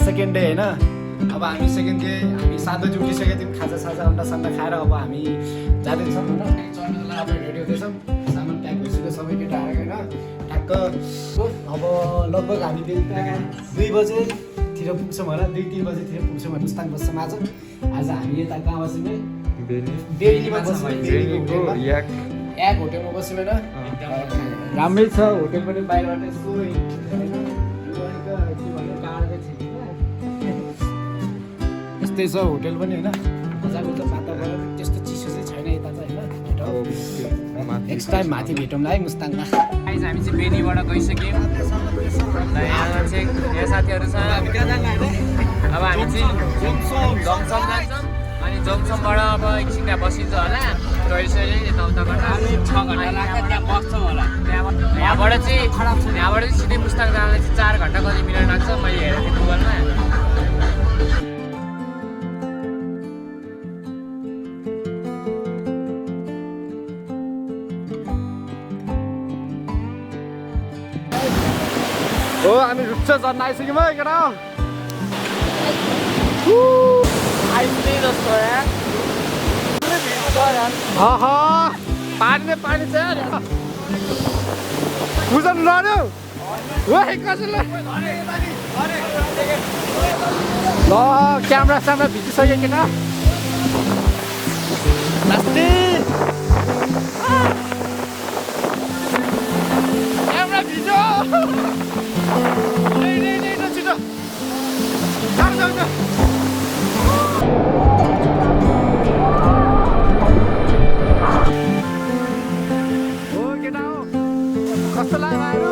Second day होइन। अब हामी सेकेन्ड डे हामी 7 बजी उठिसकेको थियौँ, खाजा अन्डा सन्डा खाएर अब हामी जाँदैछौँ होइन। चढ्नुको लागि रेडी हुँदैछौँ, सामान प्याक भइसक्यो सबै केटाहरू होइन। ठ्याक्क अब लगभग हामी बेलुका 2 बजेतिर पुग्छौँ होला, 2-3 बजेतिर पुग्छौँ भने मुस्ताङ बस्छौँ आज। आज हामी यता कहाँ बस्यौँ है, बेनीमा बस्यौँ, याक होटेलमा बस्यौँ होइन। राम्रै छ होटेल पनि, बाहिरबाट यसो होइन यस्तै छ होटेल पनि होइन। मजाको छ वातावरण, त्यस्तो चिसो चाहिँ छैन यता चाहिँ होइन। नेक्स्ट टाइम माथि भेटौँला है मुस्ताङमा। हामी चाहिँ बेनीबाट गइसक्यौँ र यहाँ चाहिँ यहाँ साथीहरू छ। अब हामी चाहिँ जङसम जान्छौँ अनि जङसमबाट अब एकछिन त्यहाँ बसिन्छ होला, टोइसोले यताउता गर्दा 6 घन्टा लाग्छ, त्यहाँ बस्छौँ होला। यहाँबाट चाहिँ सिधै मुस्ताङ जाँदा चाहिँ 4 घन्टा कति मिनट लाग्छ, मैले हेरेको थिएँ गुगलमा। हो हामी रुप्छ झन् आइसक्यौँ है केटा। आइपुग्दै जस्तो यार, पानी चाहिँ बुझ्नु लड्यो कसैले ल क्यामेरा भिजिसक्यो केटा। नास्ति क्यामेरा भिज्यो छिटो हो केटा हो, कस्तो लाग्यो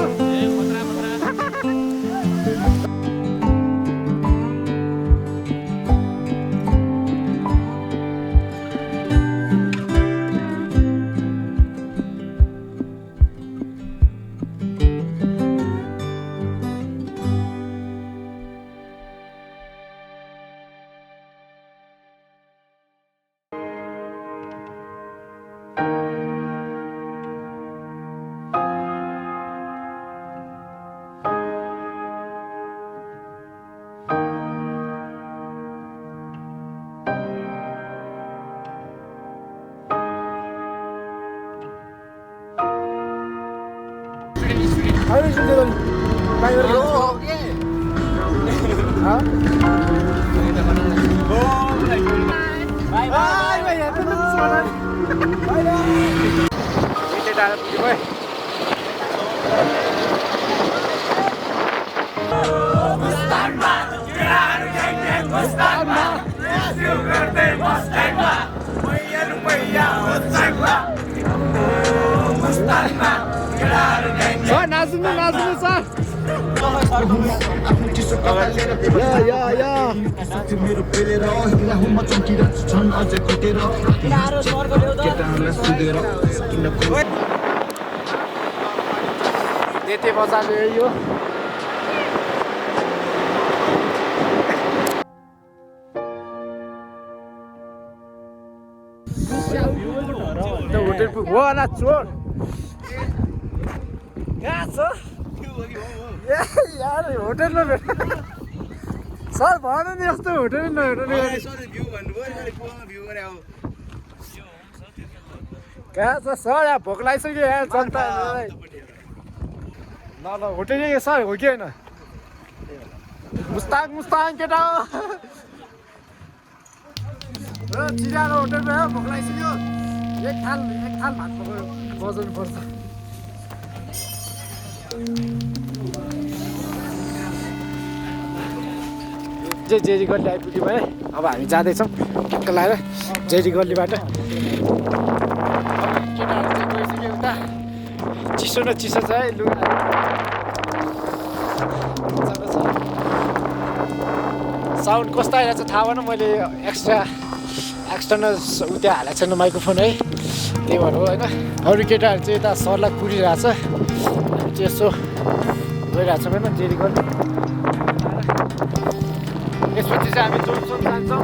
नाच्नु सर। त्यति बजाले यो होटेल पुग्यो होला चोर कहाँ छ यार होटेलमा भेट सर भन्नु नि यस्तो होटेल कहाँ छ सर यहाँ भोक लागिसक्यो यहाँ जनता ल होटेल सर हो कि होइन मुस्ताङ केटा हो र चिरालो होटेलमा भोक लागिसक्यो एक थाल भात बजाउनु पर्छ जेरी गल्ली आइपुग्यौँ है अब हामी जाँदैछौँ टक्क लगाएर जेरी गल्लीबाट केटाहरू चाहिँ गइसक्यो उता चिसो न चिसो छ है लुगा साउन्ड कस्तो आइरहेको छ थाहा भएन मैले एक्सटर्नल उ त्यहाँ हालेको छैन माइक्रोफोन है त्यही भएर हो होइन अरू केटाहरू चाहिँ यता सरलाई कुरिरहेको छ हामी चाहिँ यसो गइरहेको छौँ होइन जेरी गल्ली त्यसपछि चाहिँ हामी जोनसोन जान्छौँ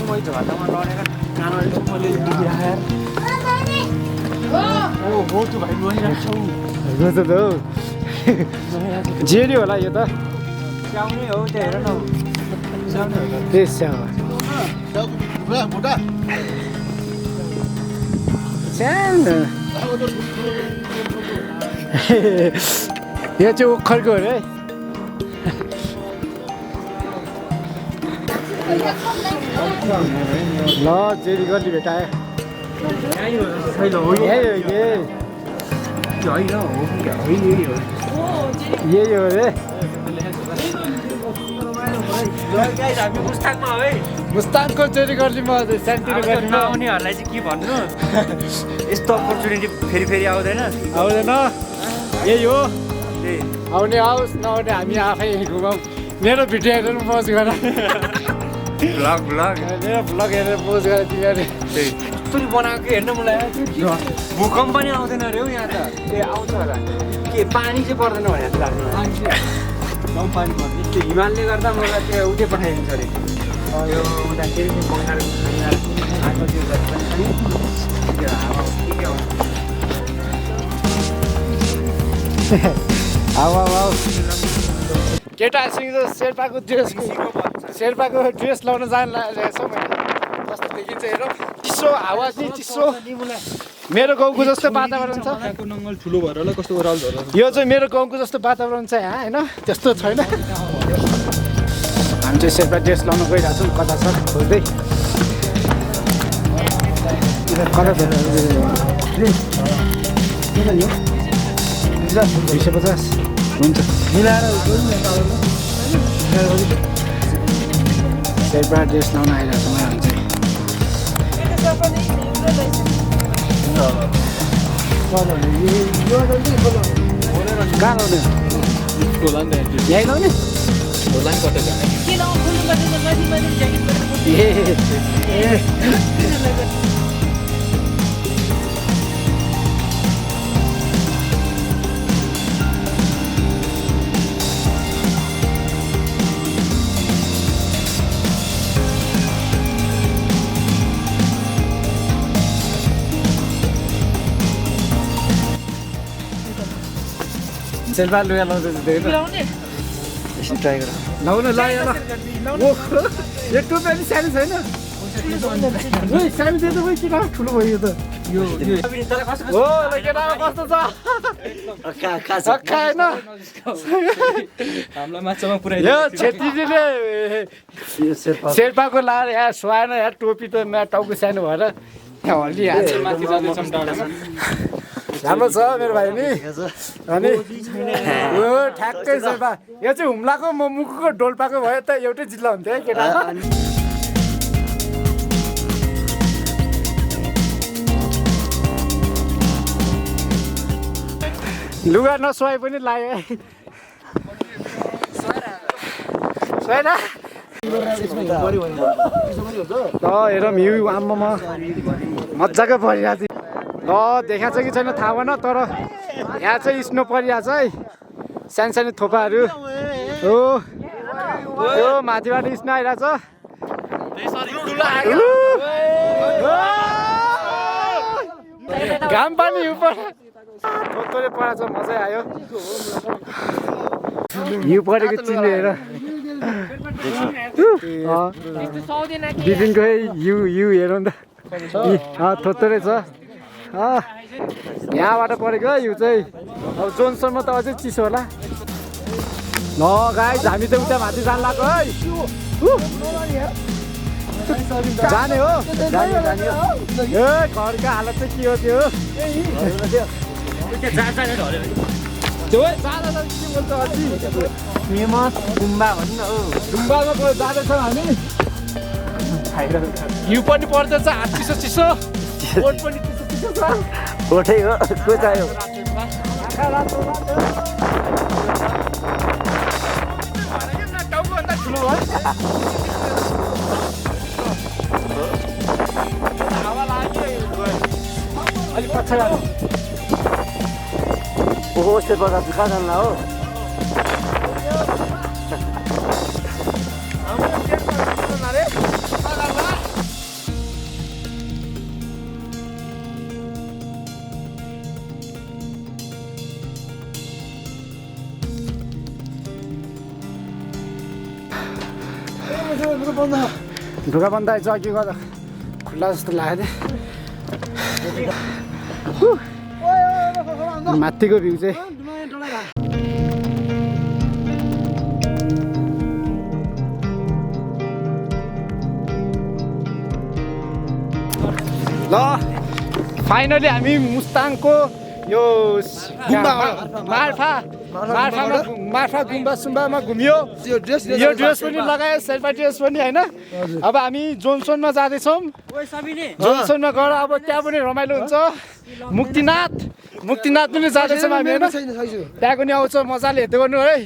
मैले झट्टामा लडेर कानो मैले दुखिराखेर हो त्यो भाइ गइरहेको छौ जेरी होला यो त स्याउनै हो त्यो हेर न त्यसो सानो यो चाहिँ ओखरको हो रे ल जेरी गल्ली भेटायो यही हो रे मुस्ताङको चोरी गर्लीमा सानोतिनो गर्लीमा आउनेहरूलाई चाहिँ के भन्नु यस्तो अपर्च्युनिटी फेरि फेरि आउँदैन आउँदैन यही हो आउने आओस् नआउने हामी आफै घुमाउँ मेरो भिडियो हेरेर पोज गर भ्लग मेरो भ्लग हेरेर पोज गर तिमीहरू पनि बनाएको हेर्न मलाई भूकम्प पनि आउँदैन अरे हौ यहाँ त ए आउँछ होला के पानी चाहिँ पर्दैन भने जस्तो लाग्छ कम पानी पर्छ त्यो हिमालले गर्दा मलाई त्यो उतै पठाइदिन्छ अरे यो उता फेरि बङ्गालको आएको त्यो हावा ठिकै हो केटासँग शेर्पाको ड्रेस लाउन जान लागेको छ मैले कस्तो देखिन्छ हेर चिसो हावा चाहिँ चिसो मेरो गाउँको जस्तो वातावरण छ ठुलो भएर होला कस्तो ओह्रालो झरेर यो चाहिँ मेरो गाउँको जस्तो वातावरण छ यहाँ होइन त्यस्तो छैन हामी चाहिँ शेर्पा ड्रेस लाउन गइरहेको छौँ कता छ खोज्दै कता छ 250 हुन्छ मिलाएर शेर्पा ड्रेस लाउन आइरहेको छौँ हामी चाहिँ कहाँ लाउने यहीँ लाउने शेर्पा लुगा लाउँदैछ ट्राई गर लाउन लाग्यो ल यो टोपी अलि सानो छैन सानो दिएर भयो केटा ठुलो भयो त यो हो केटा कस्तो छ खाएन हामीलाई माछामा पुऱ्याइ यो छेत्रीले शेर्पाको लाएर यहाँ सुहाएन यहाँ टोपी त टाउको सानो भएर यहाँ हल्ली हाल्छ माथि जाँदैछौँ डाँडामा राम्रो छ मेरो भाइ नि अनि यो ठ्याक्कै शेर्पा यो चाहिँ हुम्लाको म मुखको डोल्पाको भयो त एउटै जिल्ला हुन्थ्यो है केटा लुगा नसुहाए पनि लाग्यो है हेरौँ हिउँ आम्मामा मजाको परिरहेको थियो ल देखाएको छ कि छैन थाहा भएन तर यहाँ चाहिँ स्नो परिरहेको छ है सानो सानो थोपाहरू हो यो माथिबाट स्नो आइरहेको छ घाम पानी हिउँ थोरै परेको छ मजै आयो हिउँ परेको चिन्ने हेर बिपिनको हिउँ हेरौँ त थोत्तरै छ यहाँबाट परेको हिउँ चाहिँ अब जोनसम्म त अझै चिसो होला ल गाइस हामी त उता माथि जान लाग्यो है जाने हो ए घरको हालत चाहिँ के हो त्यो फेमस गुम्बा भन्नु न हौ गुम्बामा जाँदैछौँ हामी हिउँ पनि पर्दैछ हात चिसो चिसो बोट पनि चिसो चिसो छ कोठै हो को चाहियो टाउकोभन्दा ठुलो भयो हावा लाग्यो अलिक पछाडि ओहो शेर्पा दाजु कहाँ जान्ला हो ढुङ्गा बन्द आएछ अघि गर्दा खुल्ला जस्तो लाग्यो माथिको भ्यू चाहिँ ल फाइनली हामी मुस्ताङको यो मार्फा गुम्बा सुम्बामा घुमियो यो ड्रेस पनि लगायो शेर्पा ड्रेस पनि होइन अब हामी जोनसोनमा जाँदैछौँ जोनसोनमा गएर अब त्यहाँ पनि रमाइलो हुन्छ मुक्तिनाथ पनि जाँदैछौँ हामी होइन त्यहाँ पनि आउँछ मजाले हेर्दै गर्नु है